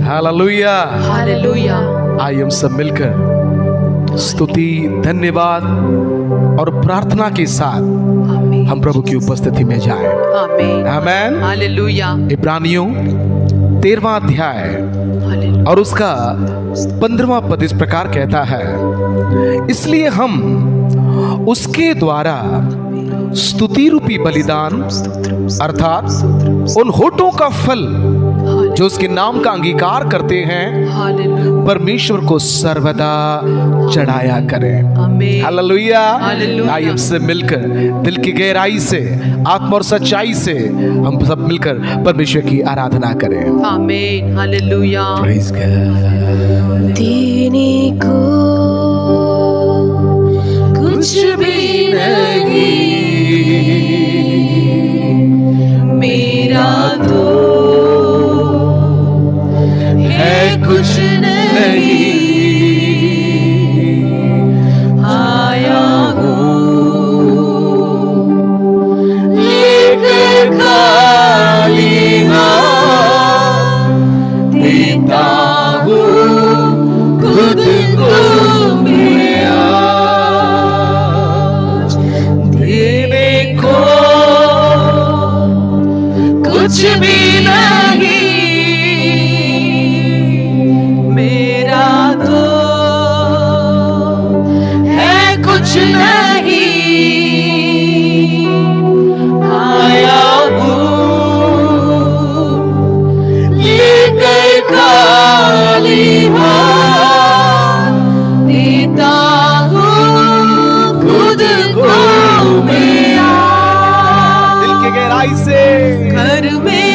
Hallelujah. Hallelujah. आइए हम सब मिलकर स्तुति, धन्यवाद और प्रार्थना के साथ हम प्रभु की उपस्थिति में जाएं। आमीन। आमीन। हालेलुया। इब्रानियों 13वां अध्याय और उसका 15वां पद इस प्रकार कहता है, इसलिए हम उसके द्वारा स्तुति रूपी बलिदान अर्थात उन होठों का फल जो उसके नाम का अंगीकार करते हैं परमेश्वर को सर्वदा चढ़ाया करें। हालेलुया। आइए हम सब मिलकर दिल की गहराई से, आत्मा और सच्चाई से हम सब मिलकर परमेश्वर की आराधना करें। आमीन। हालेलुया। Praise God. देने को कुछ भी नहीं, मेरा तो है कुछ नहीं, आया हूँ लेकर खाली हाथ, देता हूँ खुद को मैं आज, देने को कुछ भी नहीं, मेरा तो है कुछ नहीं, आया हूँ लेकर खाली हाथ, देता हूँ खुद को मैं आज, दिल की गहराई से घर में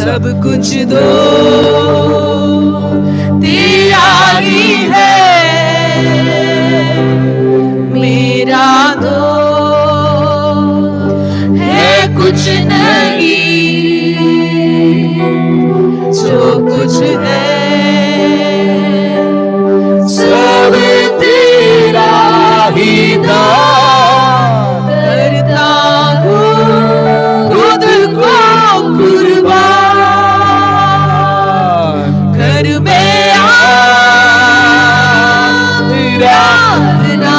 सब कुछ दो तेरा ही है, मेरा दो है कुछ नहीं, जो कुछ है सब तेरा ही दान, करता हूँ खुद को कुर्बान, घर में आराधना,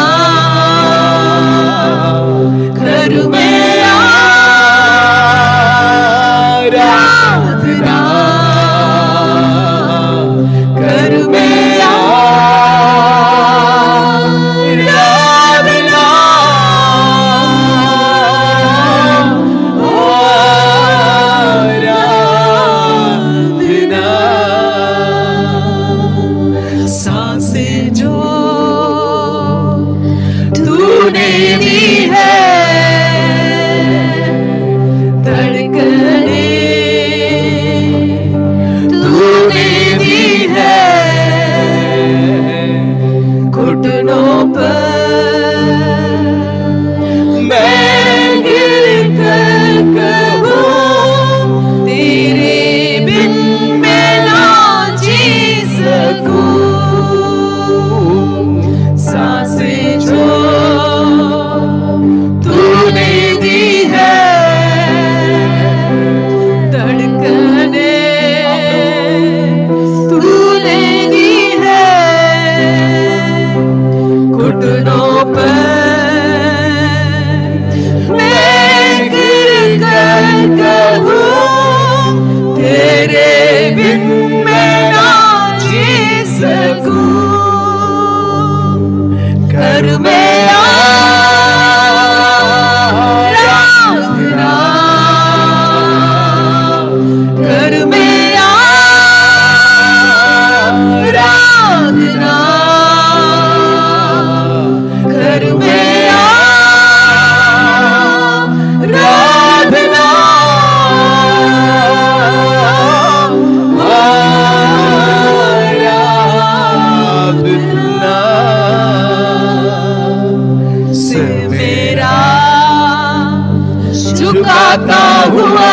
घर में आराधना, घर बिन मैं ना जी सकूं। कर मैं आराधना, कर मैं आराधना, कर मैं आराधना, से मेरा झुकाता हुआ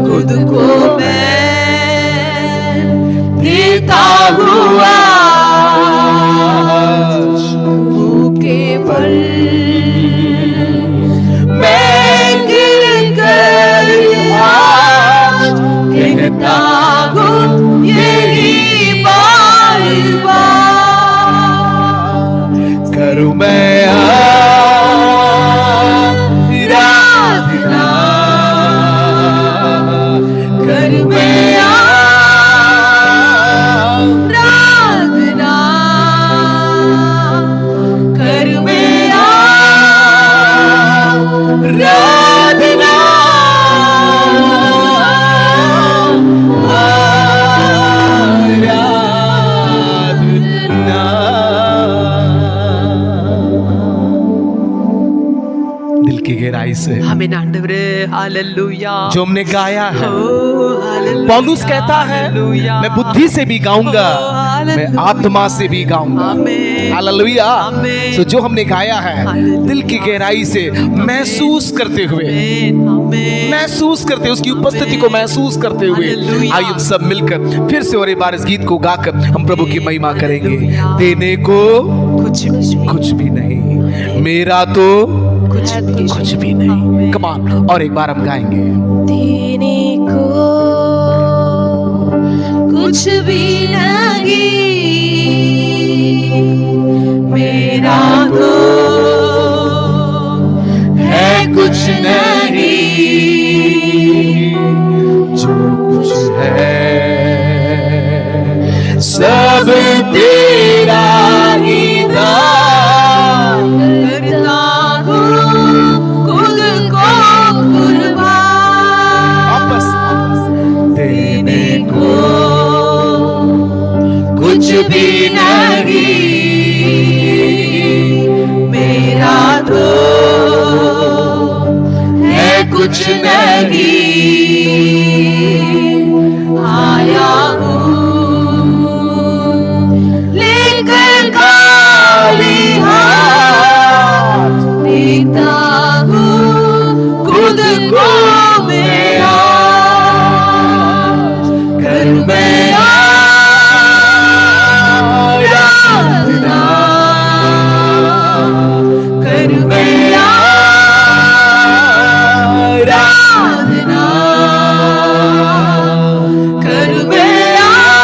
खुद को मैं देता हुआ, तू केवल मैं गिर कर आज कहता हूँ यही बार बार। करूं मैं आराधना, कर मैं आराधना, कर मैं आराधना, दिल की गहराई से आमीन आंडवरे, हालेलुया। जो हमने गाया है, ओ, हालेलुया, पौलुस कहता है हालेलुया। मैं बुद्धि से भी गाऊंगा, ओ, हालेलुया। मैं आत्मा से भी गाऊंगा। आमीन। हालेलुया। आमीन। तो जो हमने गाया है हालेलुया। दिल की गहराई से महसूस करते हुए, आमीन, आमीन। महसूस करते, उसकी उपस्थिति को महसूस करते हुए, हालेलुया। आइए हम सब मिलकर फिर से और एक बार इस गीत को गाकर हम प्रभु की महिमा करेंगे। हालेलुया। देने को कुछ भी नहीं, मेरा तो कुछ भी नहीं। कमान, और एक बार हम गाएंगे। देने को कुछ भी नहीं, मेरा तो है कुछ नहीं, जो कुछ है सब तेरा ही दान करता हूँ खुद को कुर्बान। वापस देने को कुछ भी नहीं, मेरा तो है कुछ नहीं, आया हूँ लेकर खाली हाथ, देता हूँ खुद को मैं आज। कर मैं आराधना, कर मैं आराधना, कर मैं आराधना,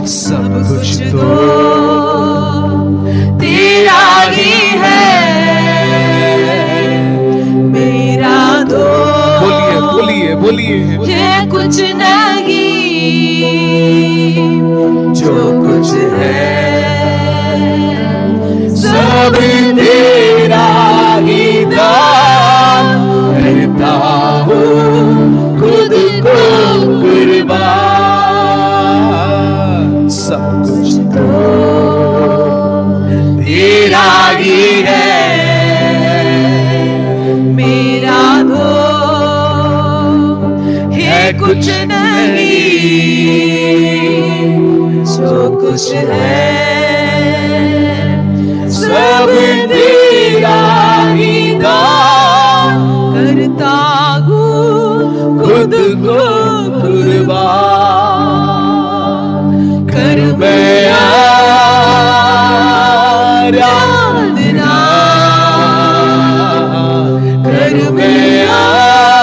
सब कुछ तो तेरा ही है, मेरा तो बोलिए बोलिए बोलिए, है कुछ नहीं, जो कुछ है सब तेरा ही दान करता हूँ खुद को कुर्बान। सब कुछ तो तेरा ही है, मेरा तो है कुछ नहीं, जो कुछ है सब तेरा ही दान करता हूँ खुद को कुर्बान। कर मैं आराधना, कर मैं आराधना,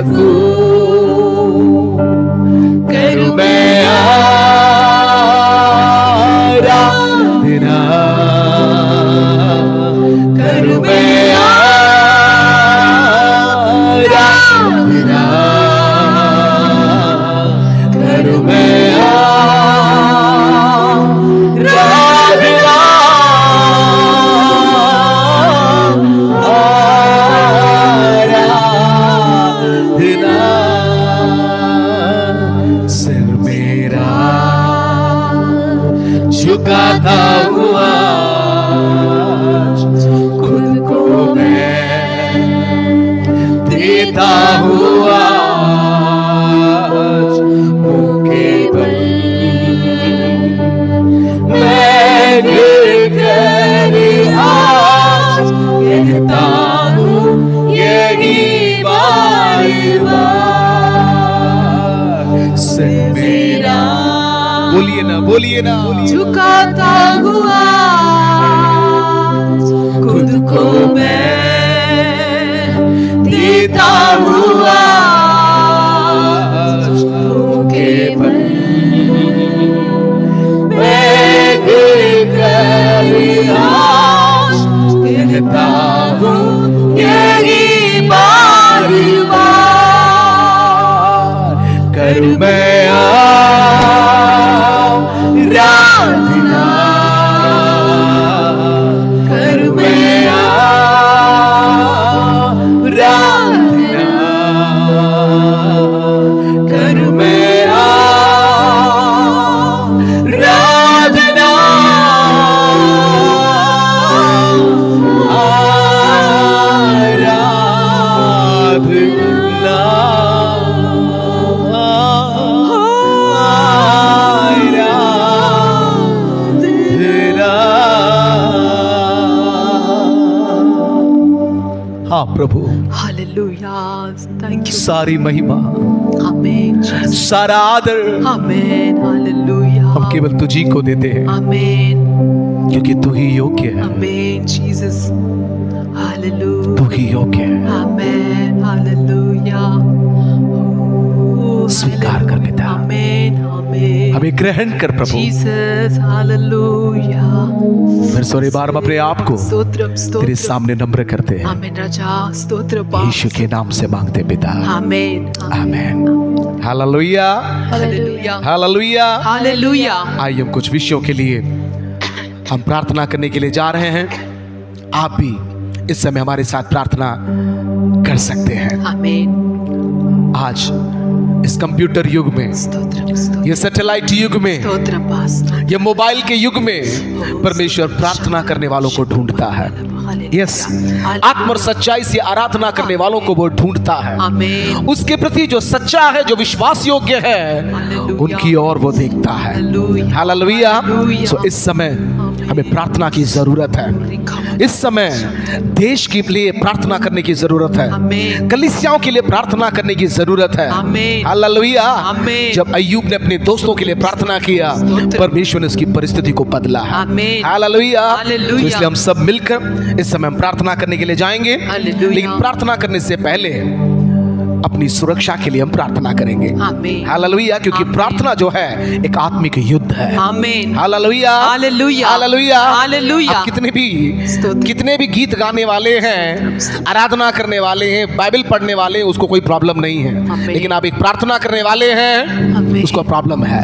सकूं, करूं मैं आराधना, करूं मैं आराधना, करूं मैं झुकाता हुआ खुद को मैं देता हुआ मुझके बल मैं गिरकर आज कहता हूँ यही बार से मेरा। बोलिए ना, बोलिए ना। झुकाता हुआ खुद को मैं देता हुआ के बल मैं गिरकर आज कहता हूँ यही बार करूं मैं आराधना, करूं मैं आराधना, करूं मैं आराधना, हाँ प्रभु, हालेलुया, थैंक यू। सारी महिमा, आमीन, सारा आदर, आमीन, हालेलुया, हम केवल तुझी को देते हैं, आमीन, क्योंकि तू ही योग्य है, आमीन, जीसस, हालेलुया, तू ही योग्य है। आमीन, हालेलुया, स्वीकार कर पिता, आमीन, आमीन, हमें ग्रहण कर प्रभु, जीसस, हालेलुया। फिर सोरे बार हम अपने आप को स्तोत्रम, स्तोत्रम, तेरे सामने नम्र करते हैं, आमीन राजा, स्तोत्र यीशु के नाम से मांगते पिता, आमीन, आमीन। Hallelujah, hallelujah, hallelujah, hallelujah. आइए हम कुछ विषयों के लिए हम प्रार्थना करने के लिए जा रहे हैं। आप भी इस समय हमारे साथ प्रार्थना कर सकते हैं। आमीन। आज इस कंप्यूटर युग में, स्तोत्रम, स्तोत्रम, ये सैटेलाइट युग में, स्तोत्रम, स्तोत्रम, ये मोबाइल के युग में परमेश्वर प्रार्थना करने वालों को ढूंढता है। यस, आत्म और सच्चाई से आराधना करने वालों को वो ढूंढता है। आमीन। उसके प्रति जो सच्चा है, जो विश्वास योग्य है, उनकी ओर वो देखता है। हालेलुया। सो इस समय हमें प्रार्थना की जरूरत है। इस समय देश के लिए प्रार्थना करने की जरूरत है, कलीसियाओं के लिए प्रार्थना करने की जरूरत है। हालेलुया। जब अय्यूब ने अपने दोस्तों के लिए प्रार्थना किया, परमेश्वर ने उसकी परिस्थिति को बदला है। हालेलुया। तो इसलिए हम सब मिलकर इस समय हम प्रार्थना करने के लिए जाएंगे, लेकिन प्रार्थना करने से पहले अपनी सुरक्षा के लिए हम प्रार्थना करेंगे। हालेलुया। क्योंकि प्रार्थना जो है एक आत्मिक युद्ध है। Hallelujah, hallelujah, hallelujah. आप कितने भी गीत गाने वाले हैं, आराधना करने वाले हैं, बाइबल पढ़ने वाले हैं, उसको कोई प्रॉब्लम नहीं है। लेकिन आप एक प्रार्थना करने वाले हैं, उसको प्रॉब्लम है।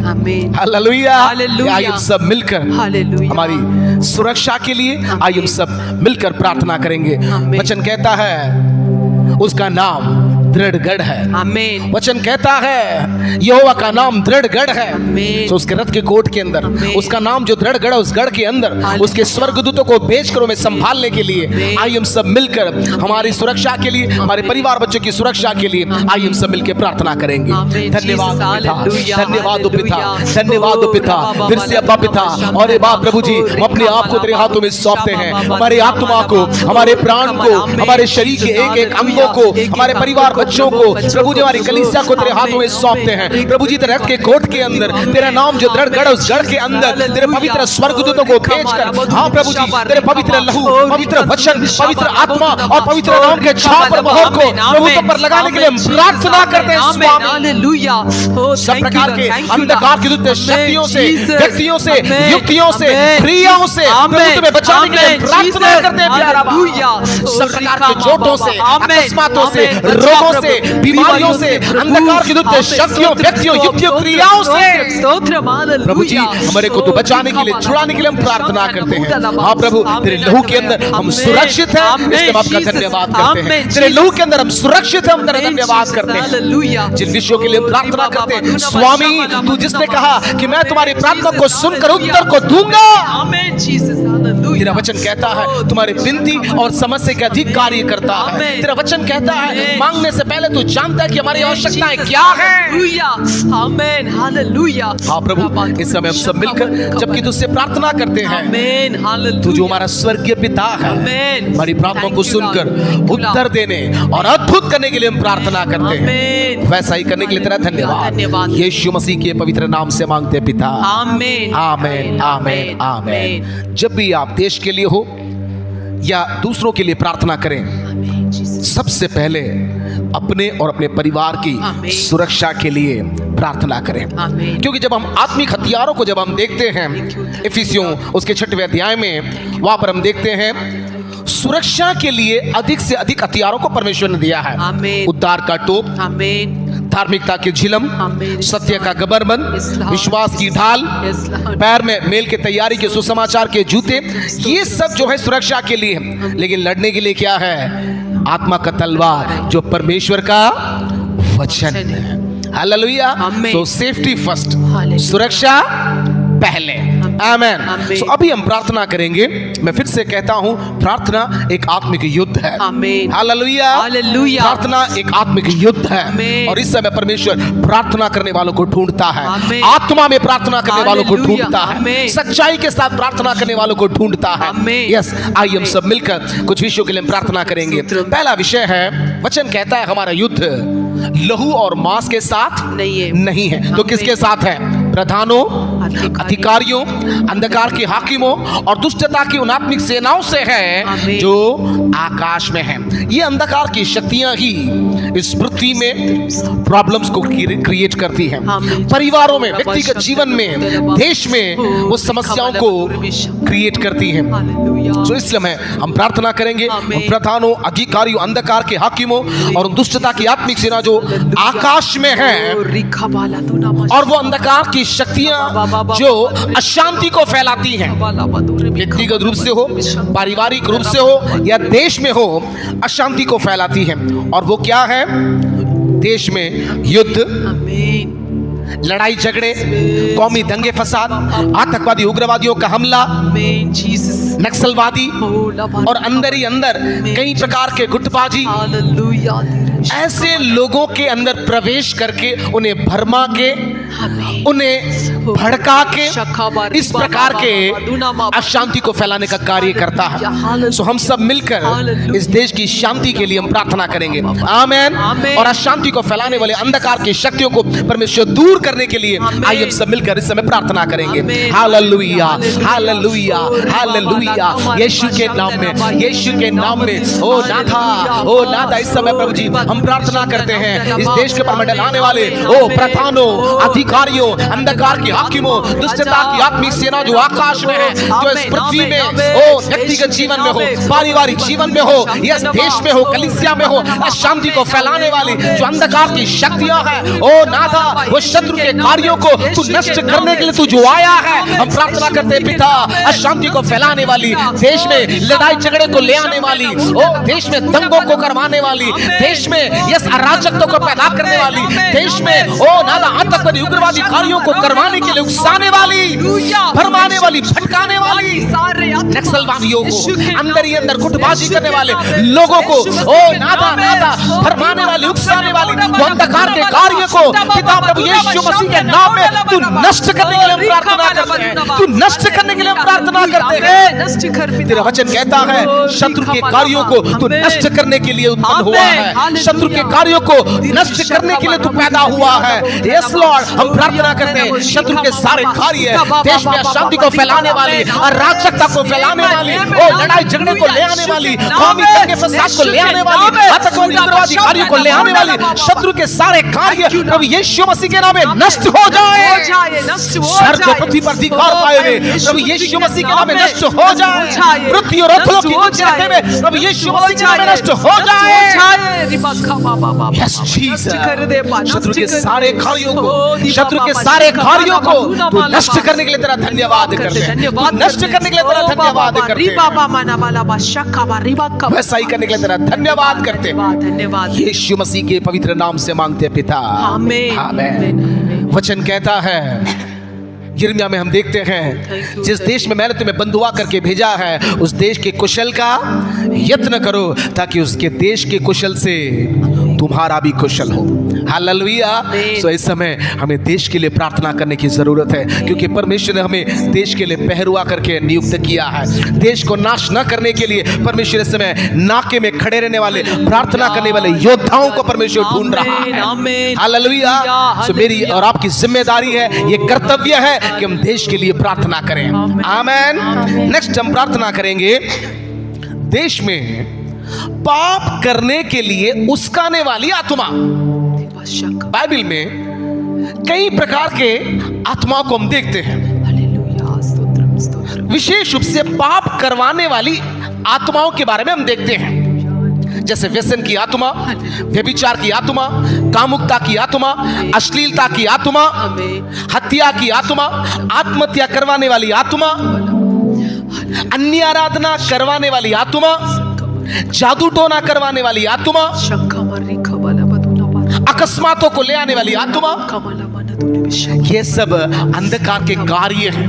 हालेलुया। आइए हम सब मिलकर हमारी सुरक्षा के लिए आइए हम सब मिलकर प्रार्थना करेंगे। वचन कहता है उसका नाम दृढ़ गढ़ है। आमीन। वचन कहता है यहोवा का नाम दृढ़ गढ़ है। तो उसके रथ के कोट के अंदर उसका नाम जो दृढ़ गढ़ है, उस गढ़ के अंदर उसके स्वर्गदूतों को भेजकर हमें संभालने के लिए आइए हम सब मिलकर हमारी सुरक्षा के लिए, हमारे परिवार बच्चों की सुरक्षा के लिए आइए हम सब मिलकर प्रार्थना करेंगे। धन्यवाद पिता, धन्यवाद पिता, धन्यवाद पिता। फिर से अब्बा पिता और ए बाप प्रभु जी, हम अपने आप को तेरे हाथों में सौंपते हैं। हमारी आत्मा को, हमारे प्राण को, हमारे शरीर के एक एक अंगों को, हमारे परिवार बच्चों को प्रभु जी हमारी कलीसिया को तेरे हाथों में सौंपते हैं प्रभु जी। तेरे रक्त के कोट के अंदर तेरा नाम जो दृढ़ गढ़, उस गढ़ के अंदर तेरे पवित्र स्वर्गदूतों को भेजकर, हाँ प्रभु जी, तेरे पवित्र लहू, पवित्र वचन, पवित्र आत्मा और पवित्र नाम के छाप और मोहर को प्रभु तुम पर लगाने के लिए हम प्रार्थना करते हैं स्वामी। हालेलुया। सब प्रकार के अंधकार की दुष्ट शक्तियों से, व्यक्तियों से, युक्तियों से, क्रियाओं से प्रभु तुम्हें बचाने के लिए प्रार्थना करते हैं प्यारा बाबा। सब प्रकार के चोटों से, अकस्मातों से, रोगों से, बीमारियों से, अंधकार की दुष्ट शक्तियों, व्यक्तियों, युक्तियों, क्रियाओं से प्रभु जी हमारे को तो बचाने के लिए, छुड़ाने के लिए हम प्रार्थना करते हैं। हाँ प्रभु, तेरे लहू के अंदर हम सुरक्षित हैं, इसलिए हम आपका धन्यवाद करते हैं। तेरे लहू के अंदर हम सुरक्षित हैं, हम तेरा धन्यवाद करते हैं। जिन विषयों के लिए प्रार्थना करते हैं स्वामी, तू जिसने कहा कि मैं तुम्हारी प्रार्थना को सुनकर उत्तर को दूंगा, तेरा वचन कहता है तुम्हारी विनती और समस्या के अधिक कार्य करता है। तेरा वचन कहता है मांगने से पहले तू जानता है कि हमारी आवश्यकताएं क्या है। हाँ प्रभु, इस समय हम सब मिलकर जबकि तुझसे प्रार्थना करते हैं, तू जो हमारा स्वर्गीय पिता है, हमारी प्रार्थना को सुनकर उत्तर देने और अद्भुत करने के लिए हम प्रार्थना करते हैं। वैसा ही करने के लिए तेरा धन्यवाद यीशु मसीह के पवित्र नाम से मांगते पिता, आमीन आमीन आमीन आमीन। जब भी आप देश के लिए हो या दूसरों के लिए प्रार्थना करें, सबसे पहले अपने और अपने परिवार की सुरक्षा के लिए प्रार्थना करें, क्योंकि जब हम आत्मिक हथियारों को जब हम देखते हैं इफिसियों उसके 6वें अध्याय में, वहां पर हम देखते हैं सुरक्षा के लिए अधिक से अधिक हथियारों को परमेश्वर ने दिया है। उद्धार का टोप, धार्मिकता के झिलम, सत्य का गबरबंद, विश्वास की ढाल, पैर में मेल के तैयारी के सुसमाचार के जूते, ये सब जो है सुरक्षा के लिए। लेकिन लड़ने के लिए क्या है? आत्मा का तलवार जो परमेश्वर का वचन है। हालेलुया। सो सेफ्टी फर्स्ट, सुरक्षा पहले। आमेन। सो अभी हम प्रार्थना करेंगे। मैं फिर से कहता हूं, प्रार्थना एक आत्मिक युद्ध है। हालेलुया। प्रार्थना एक आत्मिक युद्ध है और इस समय परमेश्वर प्रार्थना करने वालों को ढूंढता है, आत्मा में प्रार्थना करने वालों को ढूंढता है, सच्चाई के साथ प्रार्थना करने वालों को ढूंढता है। यस, आइए हम सब मिलकर कुछ विषयों के लिए हम प्रार्थना करेंगे। पहला विषय है, वचन कहता है हमारा युद्ध लहू और मांस के साथ नहीं है। तो किसके साथ है? प्रधानों, अधिकारियों, अंधकार के हाकिमों और दुष्टता की उन आत्मिक सेनाओं से है जो आकाश में है। ये अंधकार की शक्तियां ही इस पृथ्वी में प्रॉब्लम्स को क्रिएट करती हैं, परिवारों में, व्यक्तिगत जीवन में, देश में वो समस्याओं को क्रिएट करती हैं। तो इस समय हम प्रार्थना करेंगे उन प्रधानों, अधिकारियों, अंधकार के हाकिमों और उन दुष्टता की आत्मिक सेना जो आकाश में है, और वो अंधकार की शक्तियां जो अशांति को फैलाती हैं, व्यक्तिगत रूप से हो, पारिवारिक रूप से हो या देश में हो, अशांति को फैलाती हैं। और वो क्या है? देश में युद्ध, लड़ाई झगड़े, कौमी दंगे फसाद, आतंकवादी उग्रवादियों का हमला, नक्सलवादी और अंदर ही अंदर कई प्रकार के गुटबाजी, ऐसे लोगों के अंदर प्रवेश करके उन्हें भरमा के, उन्हें भड़का के इस प्रकार के अशांति को फैलाने का कार्य करता है। सो हम सब मिलकर इस देश की शांति के लिए हम प्रार्थना करेंगे। आमीन। और अशांति को फैलाने वाले अंधकार की शक्तियों को परमेश्वर दूर करने के लिए आइए हम सब मिलकर इस समय प्रार्थना करेंगे। Hallelujah, hallelujah, hallelujah. यीशु के नाम में, यीशु के नाम में। ओ नाथा, ओ नाथा, इस समय प्रभु जी हम प्रार्थना करते हैं इस देश के पर मंडलाने वाले ओ प्रधानों, अधिकारियों, अंधकार के हाकिमों, दुष्टता की आत्मिक सेना जो आकाश में है, जो इस पृथ्वी में ओ व्यक्तिगत जीवन में हो, पारिवारिक जीवन में हो, या देश में हो, कलीसिया में हो, अशांति को फैलाने वाली जो अंधकार की शक्तियां हैं, ओ नाथा, वो शत्रु के कार्यों को तू नष्ट करने के लिए तू जो आया है, हम प्रार्थना करते हैं पिता, अशांति को फैलाने वाली, देश में लड़ाई झगड़े को ले आने वाली, ओ देश में दंगों को करवाने वाली, देश में यस अराजकता को पैदा करने वाली, देश में ओ नाथा आतंकवादी उग्रवादी कार्यों को करवाने के लिए उकसाने वाली, भरमाने वाली, भटकाने वाली, नक्सलवादियों को, अंदर ही अंदर गुटबाजी करने वाले लोगों को ओ नाथा नाथा भरमाने वाली, उकसाने वाली, वो अंधकार के कार्य को पिता प्रभु यीशु मसीह के नाम में तू नष्ट करने के लिए हम प्रार्थना करते हैं, तू नष्ट करने के लिए हम प्रार्थना करते हैं। तेरा वचन कहता है शत्रु के कार्यों को तू नष्ट करने के लिए उत्पन्न हुआ है, शत्रु के कार्यों को नष्ट करने के लिए तू पैदा हुआ है। यस लॉर्ड, हम प्रार्थना करते हैं शत्रु के सारे कार्य, देश में अशांति को फैलाने वाली, अराजकता को फैलाने वाली, ओ लड़ाई झगड़े को ले आने वाली, कौमी दंगे फसाद को ले आने वाली, आतंकवादी उग्रवादी कार्यों को ले आने वाली शत्रु के सारे कार्य प्रभु यीशु मसीह के नाम में नष्ट हो जाए। स्वर्ग को पृथ्वी पर अधिकार पाए हुए प्रभु यीशु मसीह के नाम में नष्ट हो जाए। पृथ्वी और अधोलोक के नीचे रखे हुए प्रभु यीशु मसीह के नाम में नष्ट हो जाए। यस जीसस, शत्रु के सारे कार्यों को, शत्रु के सारे कार्यों को तू नष्ट करने के लिए तेरा धन्यवाद करते हैं, तू नष्ट करने के लिए तेरा धन्यवाद करते हैं, वैसा ही करने के लिए तेरा धन्यवाद करते हैं। धन्यवाद यीशु मसीह के पवित्र नाम से मांगते पिता, आमीन। आमीन। वचन कहता है यिर्मयाह में हम देखते हैं जिस देश में मैंने तुम्हें बंधुआ करके भेजा है उस देश के कुशल का यत्न करो ताकि उसके देश के कुशल से तुम्हारा भी कुशल हो। हालेलुया। सो इस समय हमें देश के लिए प्रार्थना करने की जरूरत है क्योंकि परमेश्वर ने हमें देश के लिए पहरुआ करके नियुक्त किया है। देश को नाश न करने के लिए परमेश्वर इस समय नाके में खड़े रहने वाले, प्रार्थना करने वाले योद्धाओं को परमेश्वर ढूंढ रहा है। हालेलुया। सो मेरी और आपकी जिम्मेदारी है, ये कर्तव्य है कि हम देश के लिए प्रार्थना करें। आमीन। नेक्स्ट हम प्रार्थना करेंगे देश में पाप करने के लिए उस्काने वाली आत्मा। बाइबल में कई प्रकार के आत्माओं को हम देखते हैं, विशेष रूप से पाप करवाने वाली आत्माओं के बारे में हम देखते हैं, जैसे व्यसन की आत्मा, व्यभिचार की आत्मा, कामुकता की आत्मा, अश्लीलता की आत्मा, हत्या की आत्मा, आत्महत्या करवाने वाली आत्मा, अन्य आराधना करवाने वाली आत्मा, जादू टोना करवाने वाली आत्मा, अकस्मातों को ले आने वाली आत्मा, ये सब अंधकार के कार्य हैं।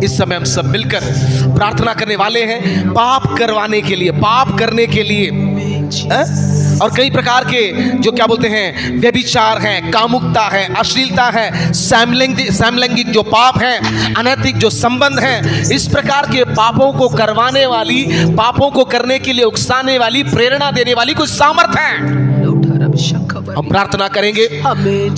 इस समय हम सब मिलकर प्रार्थना करने वाले हैं पाप करवाने के लिए, पाप करने के लिए। और कई प्रकार के जो क्या बोलते हैं व्यभिचार है, कामुकता है, अश्लीलता है, समलैंगिक जो पाप है, अनैतिक जो संबंध है, इस प्रकार के पापों को करवाने वाली, पापों को करने के लिए उकसाने वाली, प्रेरणा देने वाली कुछ सामर्थ है। हम प्रार्थना करेंगे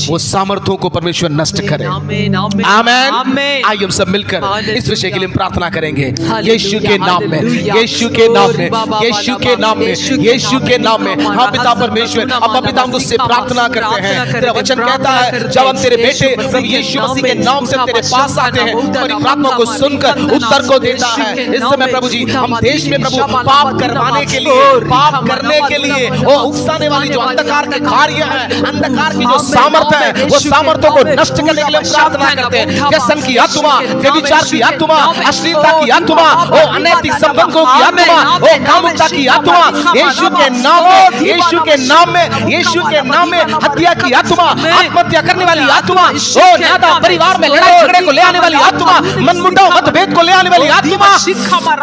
वो सामर्थ्यों को परमेश्वर नष्ट करे। आमीन। आइए हम सब मिलकर इस विषय के लिए प्रार्थना करेंगे यीशु के नाम में, यीशु के नाम में, यीशु के नाम में, यीशु के नाम में। हाँ पिता परमेश्वर, अब पिता हम तुझसे प्रार्थना करते हैं। तेरा वचन कहता है जब हम तेरे बेटे प्रभु यीशु मसीह के नाम से तेरे पास आते हैं, तुम्हारी प्रार्थना को सुनकर उत्तर को देता है। इस समय प्रभु जी हम देश में प्रभु पाप करवाने के लिए, पाप करने के लिए वो उकसाने वाली जो अंधकार के कार्य है, अंधकार की जो सामर्थ है, वो सामर्थ्यों को नष्ट करने के लिए प्रार्थना करते हैं। व्यसन की आत्मा, व्यभिचार की आत्मा, अश्लीलता की आत्मा, वो अनैतिक संबंधों की आत्मा, वो कामुकता की आत्मा, यीशु के नाम में, यीशु के नाम में, यीशु के नाम में हत्या की आत्मा, आत्महत्या करने वाली आत्मा, वो ज्यादा परिवार में लड़ाई झगड़े को ले आने वाली आत्मा, मनमुटाव मतभेद को ले आने वाली आत्मा,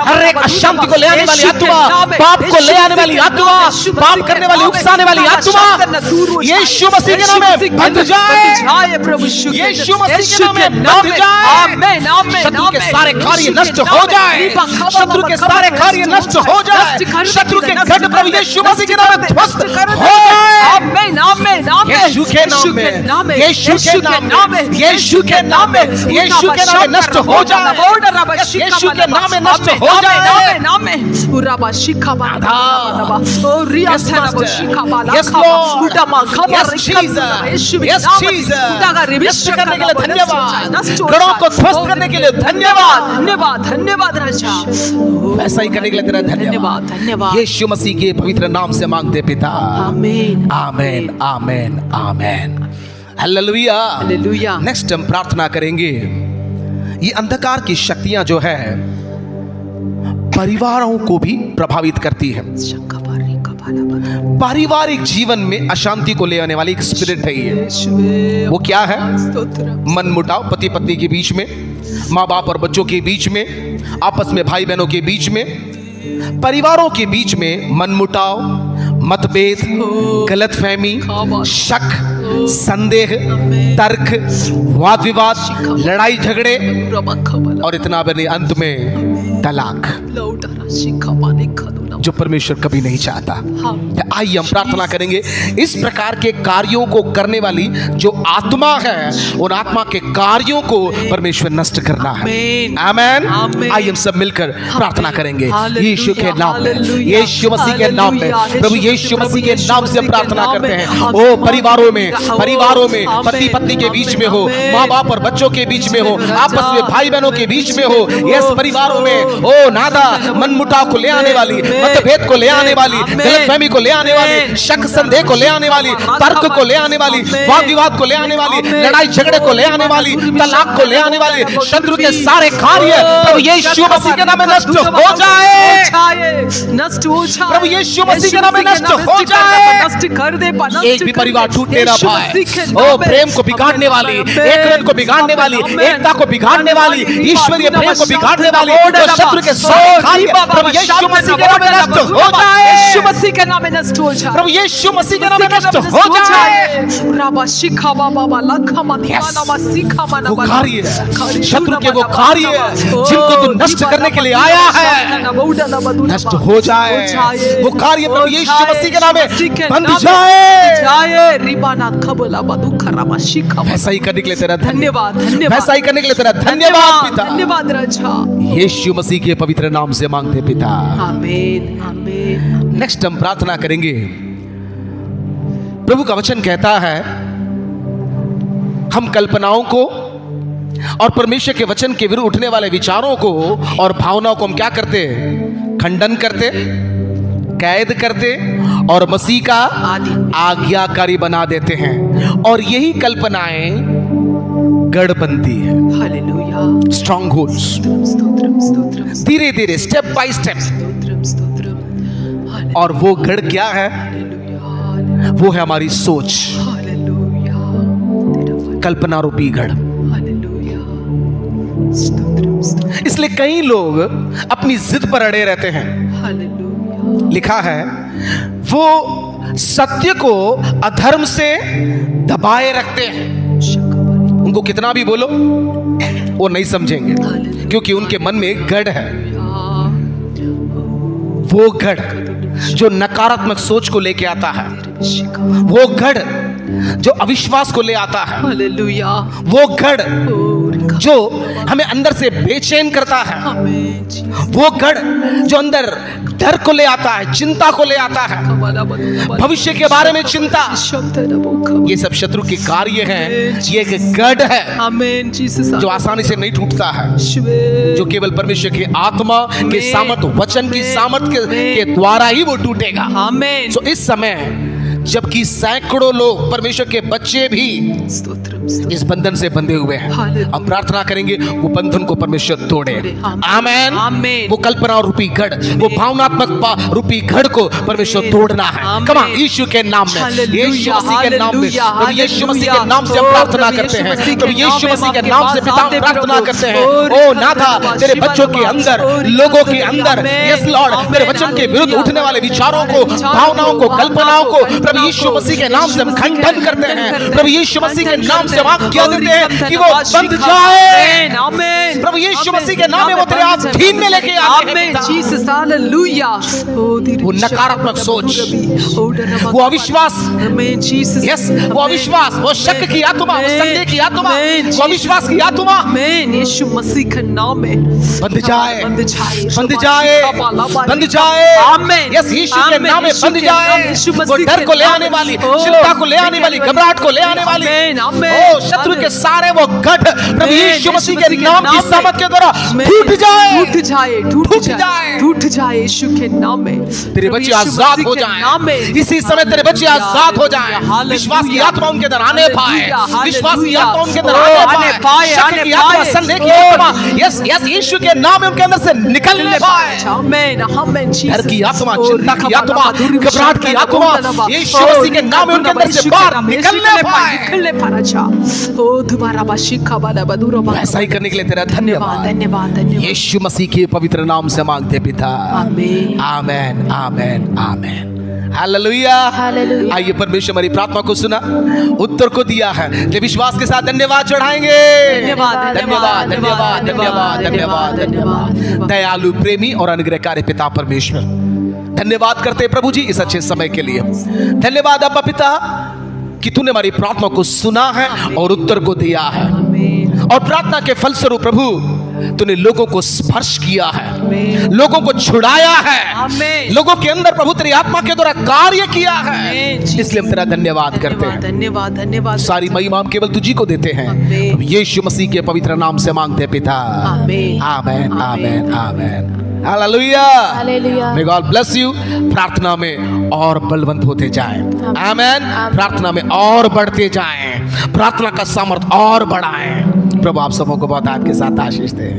हर एक अशांति को ले आने वाली आत्मा, पाप को ले आने वाली आत्मा, पाप करने वाली, उकसाने वाली आत्मा, यीशु मसीह के नाम में बंध जाए प्रभु, यीशु मसीह के नाम में बंध जाए। आमीन। आमीन। शत्रु के सारे कार्य नष्ट हो जाए, शत्रु के सारे कार्य नष्ट हो जाए, शत्रु के गढ़ प्रभु यीशु मसीह के नाम में ध्वस्त हो जाए। आमीन। आमीन। आमीन। यीशु के नाम में, यीशु के नाम में, यीशु के नाम में, यीशु के नाम में नष्ट हो जाए, यीशु के नाम में नष्ट हो जाए। आमीन। उराबा शिखा बादा ओ रिया थरा शिखा बादा yes Lord, yes Jesus, yes Jesus, करने के लिए धन्यवाद, गढ़ों को ध्वस्त करने के लिए धन्यवाद, धन्यवाद, धन्यवाद राजा। वैसा ही करने के लिए तेरा धन्यवाद, धन्यवाद। यीशु मसीह के पवित्र नाम से मांगते पिता। आमीन। आमीन। आमीन। आमीन। हालेलुया। हालेलुया। नेक्स्ट हम प्रार्थना करेंगे ये अंधकार की शक्तियां जो है परिवारों को भी प्रभावित करती है। पारिवारिक जीवन में अशांति को ले आने वाली एक स्पिरिट है ये। वो क्या है? मनमुटाव, पति पत्नी के बीच में, माँ बाप और बच्चों के बीच में, आपस में भाई बहनों के बीच में, परिवारों के बीच में मनमुटाव, मतभेद, गलतफहमी, शक, संदेह, तर्क, वाद विवाद, लड़ाई झगड़े और इतना भी नहीं, अंत में तलाक, जो परमेश्वर कभी नहीं चाहता। आइए हम प्रार्थना करेंगे, इस प्रकार के कार्यों को करने वाली जो आत्मा है, उन आत्मा के कार्यों को परमेश्वर नष्ट करना है। आमेन। आइए हम सब मिलकर प्रार्थना करेंगे यीशु के नाम में, यीशु मसीह के नाम में। प्रभु यीशु मसीह के नाम से हम प्रार्थना करते हैं। ओ परिवारों में पति पत्नी के बीच में हो, माँ बाप और बच्चों के बीच में हो, आपस में भाई बहनों के बीच में हो, यस परिवारों में ओ नादा मनमुटाव को ले आने वाली, मतभेद को ले आने वाली, गलतफहमी को ले आने वाली, शक संदेह को ले आने वाली, तर्क को ले आने वाली, वाद विवाद को ले आने वाली, लड़ाई झगड़े को ले आने वाली, तलाक को ले आने वाली, शत्रु के सारे कार्य प्रभु यीशु मसीह के नाम में नष्ट हो जाए, नष्ट हो जाए। प्रभु यीशु मसीह के नाम में नष्ट हो जाए। नष्ट कर दे, एक भी परिवार टूटने ना पाए। ओ प्रेम को बिगाड़ने वाली, एकरन को बिगाड़ने वाली, एकता को बिगाड़ने वाली, ईश्वरीय प्रेम को बिगाड़ने वाली, जो शत्रु के सारे कार्य प्रभु यीशु मसीह के नाम में नष्ट हो जाए। यीशु मसीह के नाम में नष्ट हो जाए। प्रभु यीशु मसीह के नाम में नष्ट हो जाए। राबा शिखा बाबा लखा मना सिखा मना वो कार्य, शत्रु के वो कार्य जिनको तू नष्ट करने के लिए आया है, नष्ट हो जाए। वो कार्य प्रभु यीशु मसीह के नाम में बंद जाए। रिबाना खबला बदु खरामा शिखा। वैसा ही करने के लिए तेरा धन्यवाद, धन्यवाद। वैसा ही करने के लिए तेरा धन्यवाद पिता। धन्यवाद राजा, यीशु मसीह के पवित्र नाम से मांगते पिता, आमीन, आमीन। नेक्स्ट हम प्रार्थना करेंगे। प्रभु का वचन कहता है, हम कल्पनाओं को और परमेश्वर के वचन के विरुद्ध उठने वाले विचारों को और भावनाओं को हम क्या करते? खंडन करते, कैद करते और मसीह का आज्ञाकारी बना देते हैं। और यही कल्पनाएं गढ़ बनती है, hallelujah, strong holds. Stotram, stotram, धीरे धीरे, step by step. Stotram, stotram. और वो गढ़ क्या है? हालेलुया, वो है हमारी सोच, हालेलुया, कल्पना रूपी गढ़। हालेलुया, स्तोत्रम, स्तोत्रम। इसलिए कई लोग अपनी जिद पर अड़े रहते हैं। हालेलुया, लिखा है, वो सत्य को अधर्म से दबाए रखते हैं। उनको कितना भी बोलो वो नहीं समझेंगे, क्योंकि उनके मन में एक गढ़ है। वो गढ़ जो नकारात्मक सोच को लेके आता है, वो गढ़ जो अविश्वास को ले आता है, हालेलुया, वो गढ़ जो हमें अंदर से बेचैन करता है, वो गढ़ जो अंदर डर को ले आता है, चिंता को ले आता है, भविष्य के बारे में चिंता। ये सब शत्रु के कार्य हैं। ये एक गढ़ है जो आसानी से नहीं टूटता है, जो केवल परमेश्वर की आत्मा के सामर्थ, वचन की सामर्थ के द्वारा ही वो टूटेगा। तो इस समय जबकि सैकड़ों लोग, परमेश्वर के बच्चे भी इस बंधन से बंधे हुए हैं, हम प्रार्थना करेंगे वो बंधन को परमेश्वर तोड़े। आमेन। वो कल्पना रूपी गढ़, वो भावनात्मक रूपी गढ़ को परमेश्वर तोड़ना है। कमा यीशु के नाम में, यीशु मसीह के नाम में, यीशु मसीह के नाम से हम प्रार्थना करते हैं। तो यीशु मसीह के नाम से पिता प्रार्थना करते हैं, ओ नाथा, तेरे बच्चों के अंदर, लोगों के अंदर, यस लॉर्ड, तेरे वचन के विरुद्ध उठने वाले विचारों को, भावनाओं को, कल्पनाओं को प्रभु यीशु मसीह के नाम से हम खंडन करते हैं। प्रभु यीशु मसीह के नाम से हम आज्ञा देते हैं कि वो बंद जाए। प्रभु यीशु मसीह के नाम में वो तेरे अधीन में लेके आते हैं। वो नकारात्मक सोच, वो अविश्वास, यस, वो अविश्वास, वो शक की आत्मा, वो संदेह की आत्मा, वो अविश्वास की आत्मा यीशु मसीह के नाम में बंद जाए, बंद जाए, बंद जाए, बंद जाए। आमीन। यस, यीशु के नाम में बंद जाए। वो डर को ले आने वाली, चिंता को ले आने वाली, घबराहट को ले आने वाली, ओ शत्रु के सारे वो गढ़ प्रभु यीशु मसीह के नाम की सामर्थ के द्वारा टूट जाए, टूट जाए, टूट जाए, टूट जाए यीशु के नाम में। तेरे बच्चे आजाद हो जाएं। इसी समय तेरे बच्चे आजाद हो जाएं। विश्वास की आत्मा उनके अंदर आने पाए, विश्वास की आत्मा उनके अंदर आने पाए, शक की आत्मा, संदेह की आत्मा, यस यस, यीशु के नाम में उनके अंदर से निकलने पाए। आमीन, आमीन। डर की आत्मा, चिंता की आत्मा, घबराहट की आत्मा यीशु मसीह के नाम में उनके अंदर से बाहर निकलने पाए। ओ दोबारा बाशिका वाला बदूरो, ऐसा ही करने के लिए तेरा धन्यवाद, धन्यवाद, धन्यवाद। यीशु मसीह के पवित्र नाम से मांगते पिता, आमीन, amen, amen, amen. Hallelujah. Hallelujah. आइए परमेश्वर हमारी प्रार्थना को सुना, उत्तर को दिया है, ये विश्वास के साथ धन्यवाद चढ़ाएंगे। धन्यवाद, धन्यवाद, धन्यवाद, धन्यवाद, धन्यवाद, धन्यवाद। दयालु, प्रेमी और अनुग्रहकारी पिता परमेश्वर, धन्यवाद करते हैं प्रभु जी इस अच्छे समय के लिए। धन्यवाद अब्बा पिता कि तूने हमारी प्रार्थना को सुना है और उत्तर को दिया है, और प्रार्थना के फलस्वरूप प्रभु तूने लोगों को स्पर्श किया है, लोगों को छुड़ाया है, लोगों के अंदर प्रभु तेरी आत्मा के द्वारा कार्य किया है। इसलिए हम तेरा धन्यवाद करते हैं। धन्यवाद, धन्यवाद। सारी महिमा हम केवल तुझी को देते हैं, प्रभु यीशु मसीह के पवित्र नाम से मांगते हैं पिता। आमीन, amen, amen, amen. Hallelujah. Hallelujah. May God bless you. प्रार्थना में और बलवंत होते जाएं। आमेन। प्रार्थना में और बढ़ते जाएं, प्रार्थना का सामर्थ्य और बढ़ाएं। प्रभु आप सबों को बहुत आपके साथ आशीष दे।